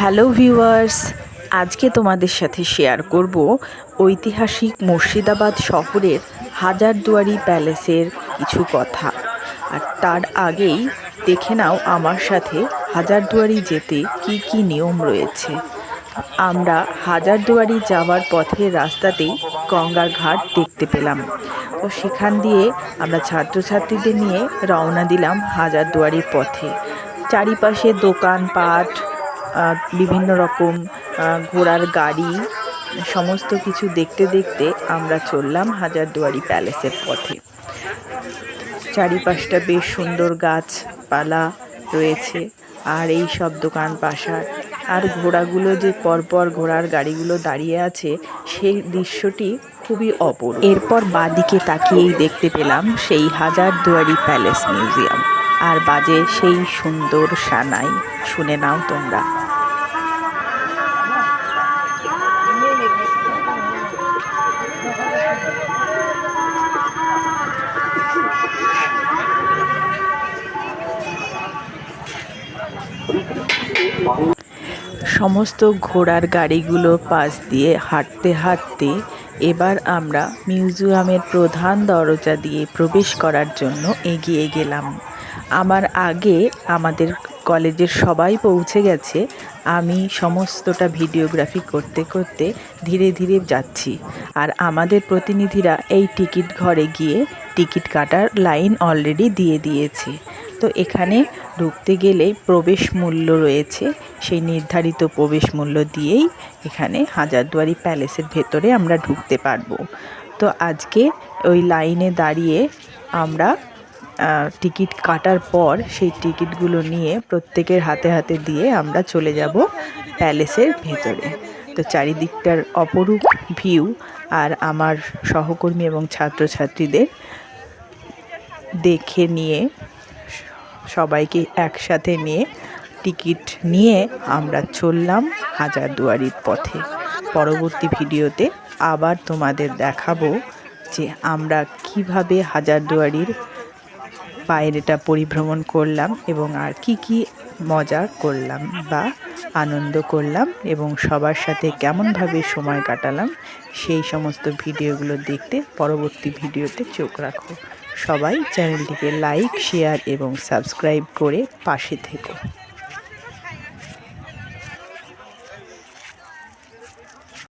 Hello viewers, আজকে তোমাদের সাথে শেয়ার করব ঐতিহাসিক মুর্শিদাবাদ শহরের হাজারদুয়ারি প্যালেসের কিছু কথা। আর তার আগেই দেখে নাও আমার সাথে হাজারদুয়ারি যেতে কি কি নিয়ম রয়েছে। আমরা হাজারদুয়ারি যাওয়ার পথের রাস্তাতেই গঙ্গার ঘাট দেখতে পেলাম। তো সেখান দিয়ে আমরা ছাত্রছাত্রীদের নিয়ে রওনা দিলাম হাজারদুয়ারির পথে। চারিপাশে দোকানপাট, বিভিন্ন রকম ঘোড়ার গাড়ি, সমস্ত কিছু দেখতে দেখতে আমরা চললাম হাজারদুয়ারি প্যালেসের পথে। চারিপাশটা বেশ সুন্দর গাছপালা রয়েছে, আর এই সব দোকান পাশার আর ঘোড়াগুলো যে পরপর ঘোড়ার গাড়িগুলো দাঁড়িয়ে আছে, সেই দৃশ্যটি খুবই অপূর্ব। এরপর বাঁদিকে তাকিয়েই দেখতে পেলাম সেই হাজারদুয়ারি প্যালেস মিউজিয়াম, আর বাজে সেই সুন্দর সানাই। শুনে নাও তোমরা। সমস্ত ঘোড়ার গাড়িগুলো পাশ দিয়ে হাঁটতে হাঁটতে এবার আমরা মিউজিয়ামের প্রধান দরজা দিয়ে প্রবেশ করার জন্য এগিয়ে গেলাম। আমার আগে আমাদের কলেজের সবাই পৌঁছে গেছে, আমি সমস্তটা ভিডিওগ্রাফি করতে করতে ধীরে ধীরে যাচ্ছি। আর আমাদের প্রতিনিধিরা এই টিকিট ঘরে গিয়ে টিকিট কাটার লাইন অলরেডি দিয়ে দিয়েছে। তো এখানে ঢুকতে গেলে প্রবেশ মূল্য রয়েছে, সেই নির্ধারিত প্রবেশ মূল্য দিয়েই এখানে হাজারদুয়ারি প্যালেসের ভেতরে আমরা ঢুকতে পারবো। তো আজকে ওই লাইনে দাঁড়িয়ে আমরা টিকিট কাটার পর সেই টিকিটগুলো নিয়ে প্রত্যেকের হাতে হাতে দিয়ে আমরা চলে যাব প্যালেসের ভেতরে। তো চারিদিকটার অপরূপ ভিউ আর আমার সহকর্মী এবং ছাত্রছাত্রীদের দেখে নিয়ে সবাইকে একসাথে নিয়ে টিকিট নিয়ে আমরা চললাম হাজারদুয়ারির পথে। পরবর্তী ভিডিওতে আবার তোমাদের দেখাবো যে আমরা কিভাবে হাজারদুয়ারির বাইরেটা পরিভ্রমণ করলাম এবং আর কি কি মজা করলাম বা আনন্দ করলাম এবং সবার সাথে কেমনভাবে সময় কাটালাম। সেই সমস্ত ভিডিওগুলো দেখতে পরবর্তী ভিডিওতে চোখ রাখো। সবাই চ্যানেলটিকে লাইক, শেয়ার এবং সাবস্ক্রাইব করে পাশে থেকো।